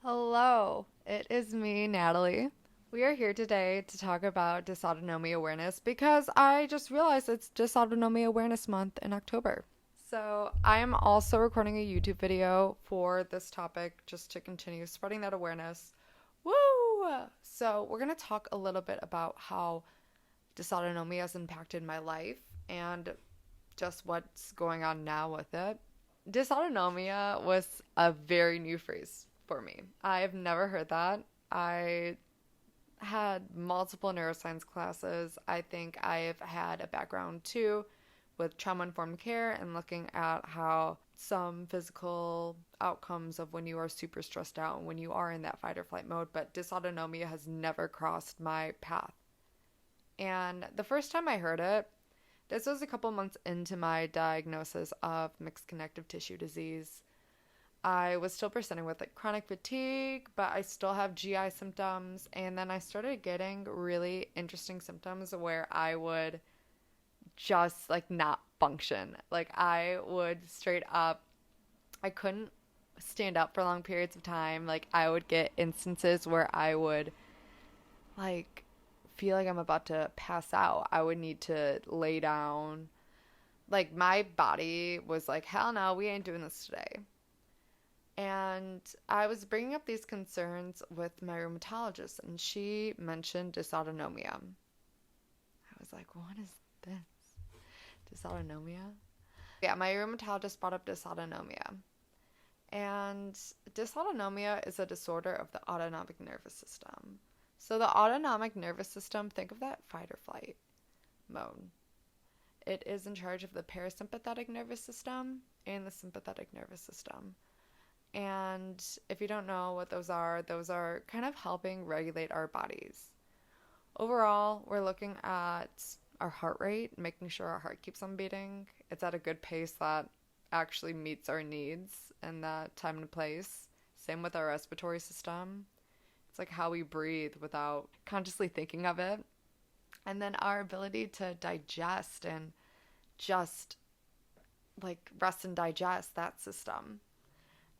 Hello, it is me, Natalie. We are here today to talk about dysautonomia awareness because I just realized it's Dysautonomia Awareness Month in October. So, I am also recording a YouTube video for this topic just to continue spreading that awareness. Woo! So, we're going to talk a little bit about how dysautonomia has impacted my life and just what's going on now with it. Dysautonomia was a very new phrase for me. I've never heard that. I had multiple neuroscience classes. I think I've had a background too with trauma informed care and looking at how some physical outcomes of when you are super stressed out and when you are in that fight or flight mode, but dysautonomia has never crossed my path. And the first time I heard it, this was a couple months into my diagnosis of mixed connective tissue disease. I was still presenting with like chronic fatigue, but I still have GI symptoms. And then I started getting really interesting symptoms where I would just like not function. Like I would straight up, I couldn't stand up for long periods of time. Like I would get instances where I would like feel like I'm about to pass out. I would need to lay down. Like my body was like, hell no, we ain't doing this today. And I was bringing up these concerns with my rheumatologist, and she mentioned dysautonomia. I was like, what is this? Dysautonomia? Yeah, my rheumatologist brought up dysautonomia. And dysautonomia is a disorder of the autonomic nervous system. So, the autonomic nervous system, think of that fight or flight mode. It is in charge of the parasympathetic nervous system and the sympathetic nervous system. And if you don't know what those are kind of helping regulate our bodies. Overall, we're looking at our heart rate, making sure our heart keeps on beating. It's at a good pace that actually meets our needs in that time and place. Same with our respiratory system. It's like how we breathe without consciously thinking of it. And then our ability to digest and just like rest and digest that system.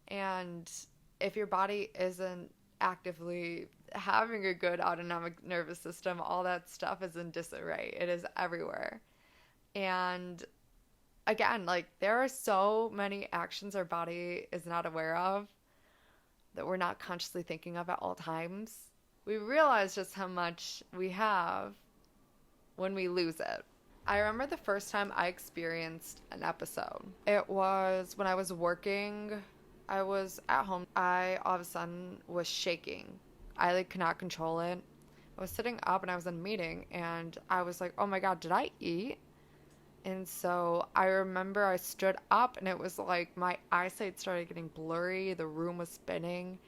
And if your body isn't actively having a good autonomic nervous system, all that stuff is in disarray. It is everywhere. And again, like there are so many actions our body is not aware of that we're not consciously thinking of at all times. We realize just how much we have when we lose it. I remember the first time I experienced an episode. It was when I was working. I was at home. I all of a sudden was shaking. I like could not control it. I was sitting up and I was in a meeting and I was like, oh my God, did I eat? And so I remember I stood up and it was like my eyesight started getting blurry. The room was spinning.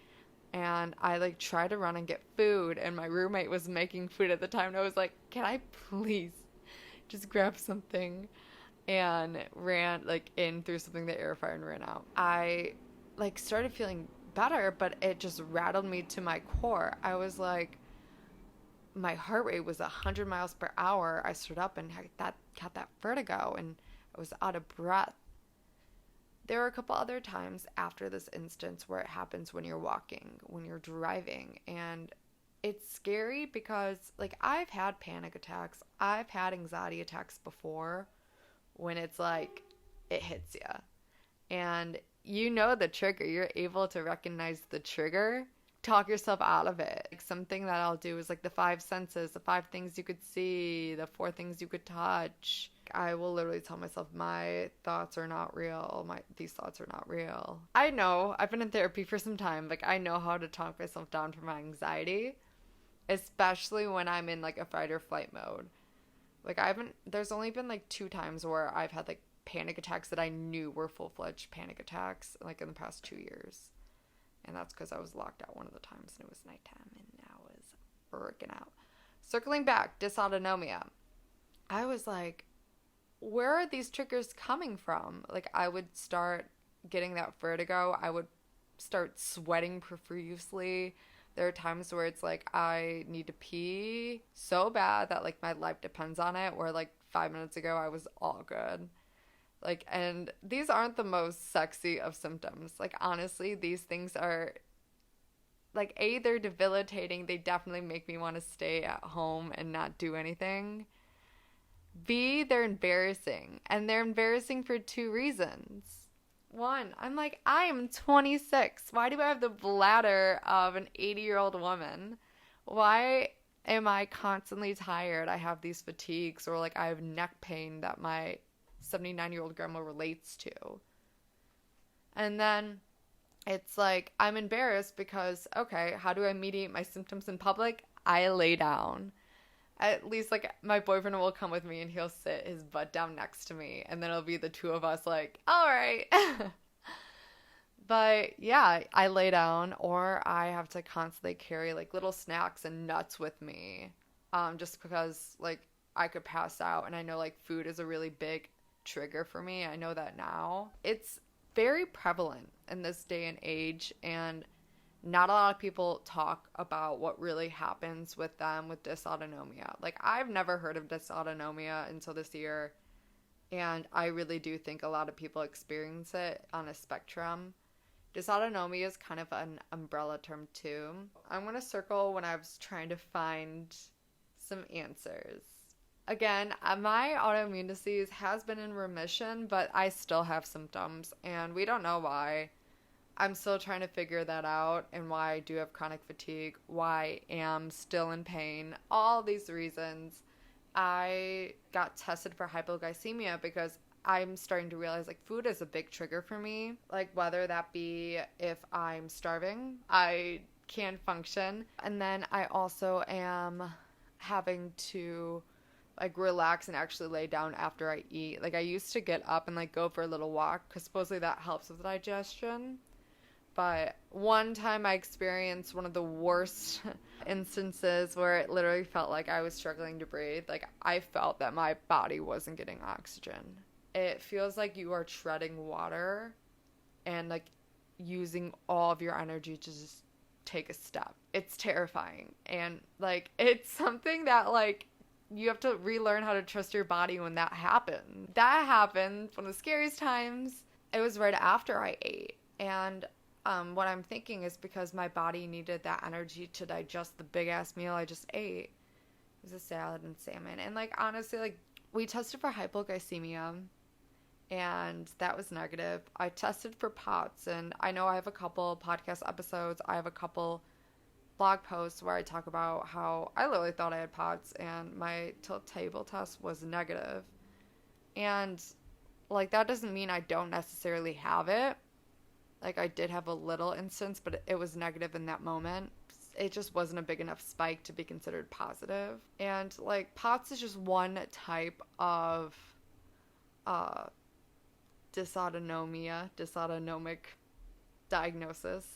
And I like tried to run and get food. And my roommate was making food at the time. And I was like, can I please just grab something? And ran like in through something in the air fryer and ran out. I like started feeling better, but it just rattled me to my core. I was like, my heart rate was 100 miles per hour. I stood up and had that vertigo and I was out of breath. There were a couple other times after this instance where it happens when you're walking, when you're driving, and it's scary because like I've had panic attacks. I've had anxiety attacks before when it's like it hits you. And you know the trigger. You're able to recognize the trigger. Talk yourself out of it. Like something that I'll do is like the five senses, the five things you could see, the four things you could touch. I will literally tell myself my thoughts are not real. These thoughts are not real. I know. I've been in therapy for some time. Like I know how to talk myself down from my anxiety, especially when I'm in like a fight or flight mode. Like there's only been like 2 times where I've had like panic attacks that I knew were full-fledged panic attacks like in the past 2 years. And that's because I was locked out one of the times and it was nighttime and I was freaking out. Circling back, dysautonomia. I was like, where are these triggers coming from? Like I would start getting that vertigo. I would start sweating profusely. There are times where it's like I need to pee so bad that like my life depends on it, where like 5 minutes ago I was all good. Like, and these aren't the most sexy of symptoms. Like, honestly, these things are like, A, they're debilitating. They definitely make me want to stay at home and not do anything. B, they're embarrassing. And they're embarrassing for two reasons. One, I'm like, I am 26. Why do I have the bladder of an 80-year-old woman? Why am I constantly tired? I have these fatigues, or like I have neck pain that my 79-year-old grandma relates to. And then it's like, I'm embarrassed because, okay, how do I mediate my symptoms in public? I lay down. At least, like, my boyfriend will come with me and he'll sit his butt down next to me. And then it'll be the two of us like, all right. But yeah, I lay down, or I have to constantly carry like little snacks and nuts with me. Just because like I could pass out, and I know like food is a really big trigger for me. I know that now. It's very prevalent in this day and age, and not a lot of people talk about what really happens with them with dysautonomia. Like, I've never heard of dysautonomia until this year, and I really do think a lot of people experience it on a spectrum. Dysautonomia is kind of an umbrella term too. I'm going to circle when I was trying to find some answers. Again, my autoimmune disease has been in remission, but I still have symptoms, and we don't know why. I'm still trying to figure that out, and why I do have chronic fatigue, why I am still in pain, all these reasons. I got tested for hypoglycemia because I'm starting to realize like food is a big trigger for me. Like, whether that be if I'm starving, I can't function. And then I also am having to like relax and actually lay down after I eat. Like, I used to get up and like go for a little walk because supposedly that helps with digestion. But one time I experienced one of the worst instances where it literally felt like I was struggling to breathe. Like, I felt that my body wasn't getting oxygen. It feels like you are treading water and like using all of your energy to just take a step. It's terrifying. And like, it's something that like you have to relearn how to trust your body when that happened. That happened one of the scariest times. It was right after I ate. And what I'm thinking is because my body needed that energy to digest the big ass meal I just ate. It was a salad and salmon. And like, honestly, like, we tested for hypoglycemia, and that was negative. I tested for POTS, and I know I have a couple podcast episodes. I have a couple blog posts where I talk about how I literally thought I had POTS, and my tilt table test was negative. And like, that doesn't mean I don't necessarily have it. Like, I did have a little instance, but it was negative in that moment. It just wasn't a big enough spike to be considered positive. And like, POTS is just one type of dysautonomic diagnosis.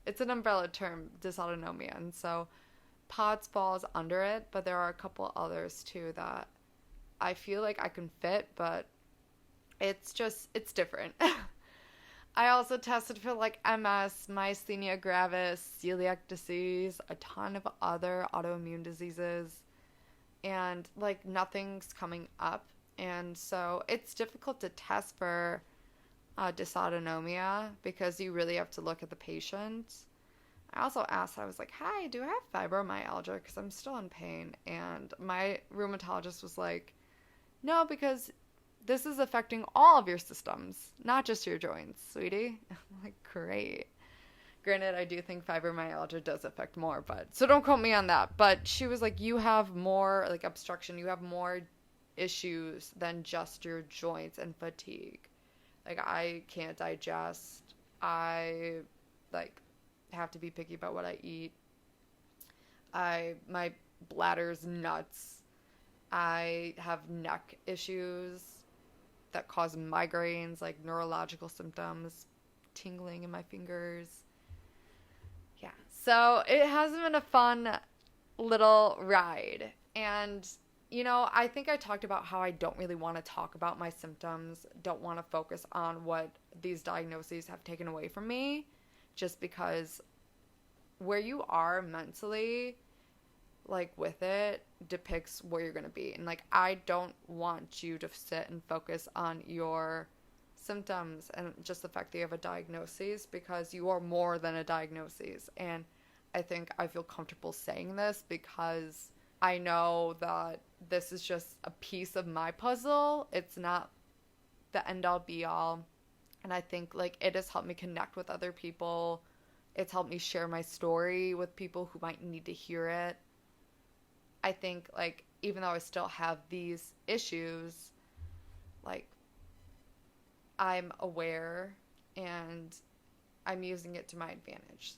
It's an umbrella term, dysautonomia, and so POTS falls under it, but there are a couple others too that I feel like I can fit, but it's different. I also tested for like MS, myasthenia gravis, celiac disease, a ton of other autoimmune diseases, and like nothing's coming up. And so it's difficult to test for dysautonomia because you really have to look at the patient. I also asked, I was like, hi, do I have fibromyalgia? Because I'm still in pain. And my rheumatologist was like, no, because this is affecting all of your systems, not just your joints, sweetie. I'm like, great. Granted, I do think fibromyalgia does affect more, but so don't quote me on that. But she was like, you have more like obstruction, you have more issues than just your joints and fatigue. Like, I can't digest. I like have to be picky about what I eat. My bladder's nuts. I have neck issues that cause migraines, like neurological symptoms, tingling in my fingers. Yeah. So it hasn't been a fun little ride. And, you know, I think I talked about how I don't really want to talk about my symptoms, don't want to focus on what these diagnoses have taken away from me, just because where you are mentally, like, with it depicts where you're going to be. And like, I don't want you to sit and focus on your symptoms and just the fact that you have a diagnosis, because you are more than a diagnosis. And I think I feel comfortable saying this because I know that this is just a piece of my puzzle. It's not the end all be all. And I think like it has helped me connect with other people. It's helped me share my story with people who might need to hear it. I think like even though I still have these issues, like I'm aware and I'm using it to my advantage.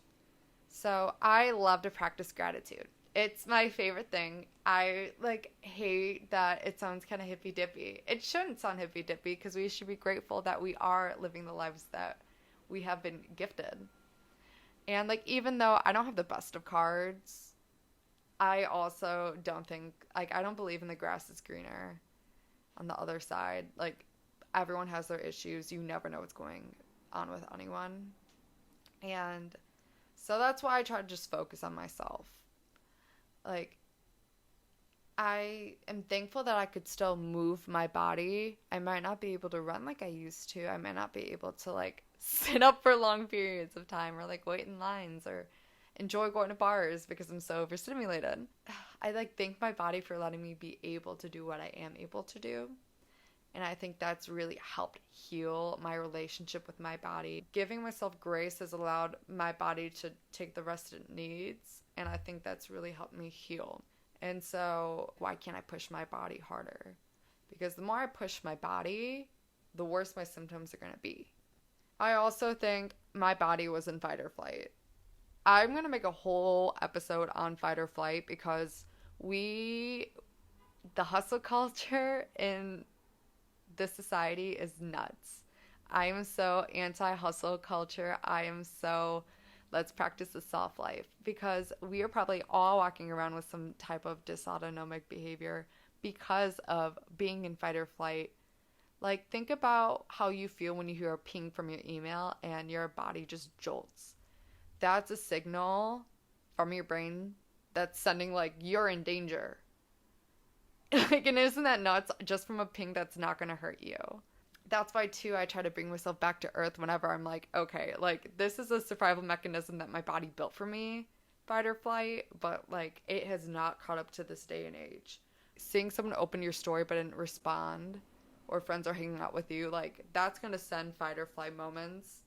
So I love to practice gratitude. It's my favorite thing. I like hate that it sounds kind of hippy dippy. It shouldn't sound hippy dippy because we should be grateful that we are living the lives that we have been gifted. And like even though I don't have the best of cards, I also don't think like I don't believe in the grass is greener on the other side. Like everyone has their issues. You never know what's going on with anyone. And so that's why I try to just focus on myself. Like, I am thankful that I could still move my body. I might not be able to run like I used to. I might not be able to, like, sit up for long periods of time or, like, wait in lines or enjoy going to bars because I'm so overstimulated. I, like, thank my body for letting me be able to do what I am able to do. And I think that's really helped heal my relationship with my body. Giving myself grace has allowed my body to take the rest it needs. And I think that's really helped me heal. And so why can't I push my body harder? Because the more I push my body, the worse my symptoms are going to be. I also think my body was in fight or flight. I'm going to make a whole episode on fight or flight because the hustle culture in this society is nuts. I am so anti-hustle culture. I am so let's practice the soft life because we are probably all walking around with some type of dysautonomic behavior because of being in fight or flight. Like think about how you feel when you hear a ping from your email and your body just jolts. That's a signal from your brain that's sending like you're in danger. Like, and isn't that nuts? Just from a ping that's not going to hurt you. That's why, too, I try to bring myself back to earth whenever I'm like, okay, like, this is a survival mechanism that my body built for me, fight or flight, but, like, it has not caught up to this day and age. Seeing someone open your story but didn't respond, or friends are hanging out with you, like, that's going to send fight or flight moments.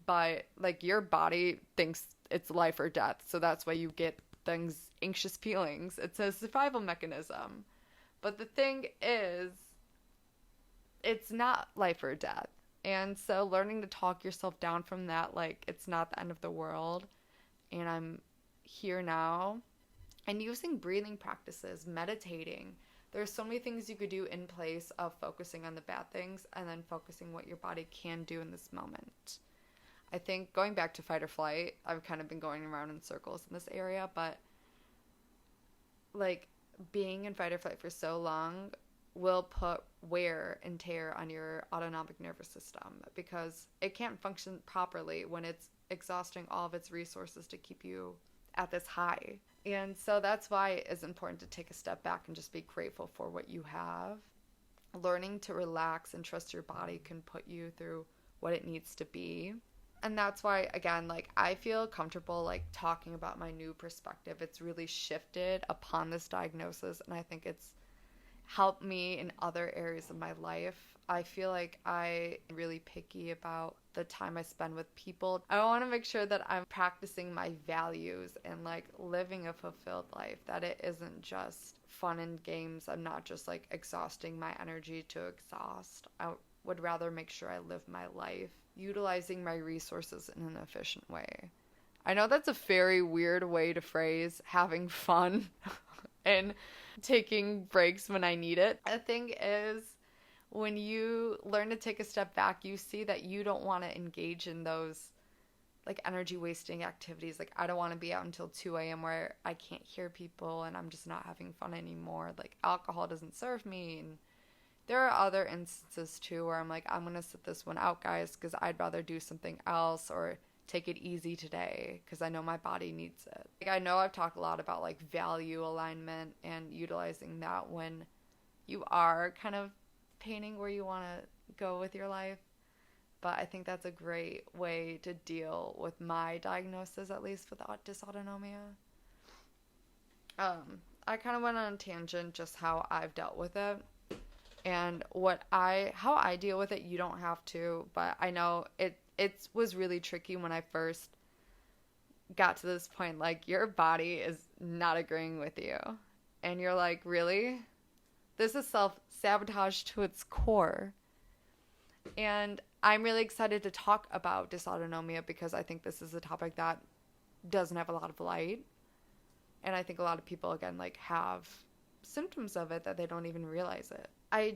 But, like, your body thinks it's life or death, so that's why you get things, anxious feelings. It's a survival mechanism. But the thing is, it's not life or death. And so learning to talk yourself down from that, like, it's not the end of the world. And I'm here now. And using breathing practices, meditating. There's so many things you could do in place of focusing on the bad things and then focusing what your body can do in this moment. I think going back to fight or flight, I've kind of been going around in circles in this area, but, like, being in fight or flight for so long will put wear and tear on your autonomic nervous system because it can't function properly when it's exhausting all of its resources to keep you at this high. And so that's why it is important to take a step back and just be grateful for what you have. Learning to relax and trust your body can put you through what it needs to be. And that's why, again, like, I feel comfortable, like, talking about my new perspective. It's really shifted upon this diagnosis, and I think it's helped me in other areas of my life. I feel like I'm really picky about the time I spend with people. I want to make sure that I'm practicing my values and, like, living a fulfilled life, that it isn't just fun and games. I'm not just, like, exhausting my energy to exhaust. I would rather make sure I live my life utilizing my resources in an efficient way. I know that's a very weird way to phrase having fun and taking breaks when I need it. The thing is, when you learn to take a step back, you see that you don't want to engage in those like energy wasting activities. Like, I don't want to be out until 2 a.m. where I can't hear people and I'm just not having fun anymore. Like, alcohol doesn't serve me. And there are other instances too where I'm like, I'm going to sit this one out, guys, because I'd rather do something else or take it easy today because I know my body needs it. Like, I know I've talked a lot about like value alignment and utilizing that when you are kind of painting where you want to go with your life. But I think that's a great way to deal with my diagnosis, at least with dysautonomia. I kind of went on a tangent just how I've dealt with it and how I deal with it. You don't have to, but I know it was really tricky when I first got to this point. Like, your body is not agreeing with you, and you're like, really? This is self-sabotage to its core. And I'm really excited to talk about dysautonomia because I think this is a topic that doesn't have a lot of light. And I think a lot of people, again, like, have symptoms of it that they don't even realize it. I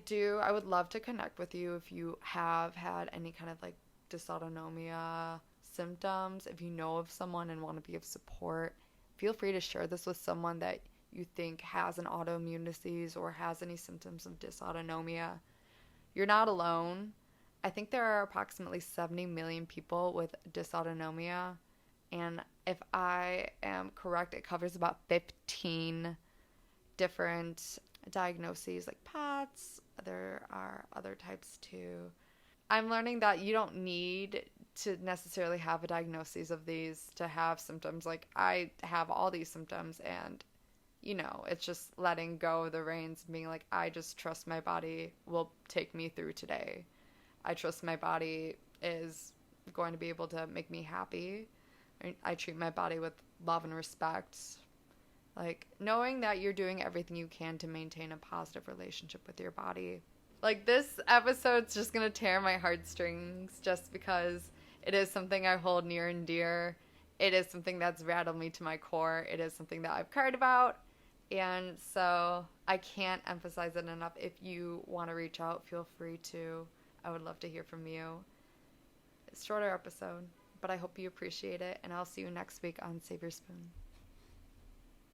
would love to connect with you if you have had any kind of like dysautonomia symptoms. If you know of someone and want to be of support, feel free to share this with someone that you think has an autoimmune disease or has any symptoms of dysautonomia. You're not alone. I think there are approximately 70 million people with dysautonomia, and if I am correct, it covers about 15 different diagnoses like POTS. There are other types too. I'm learning that you don't need to necessarily have a diagnosis of these to have symptoms. Like, I have all these symptoms, and it's just letting go of the reins and being like, I just trust my body will take me through today. I trust my body is going to be able to make me happy. I treat my body with love and respect. Like, knowing that you're doing everything you can to maintain a positive relationship with your body. Like, this episode's just going to tear my heartstrings just because it is something I hold near and dear. It is something that's rattled me to my core. It is something that I've cared about. And so I can't emphasize it enough. If you want to reach out, feel free to. I would love to hear from you. It's a shorter episode, but I hope you appreciate it. And I'll see you next week on Save Your Spoon.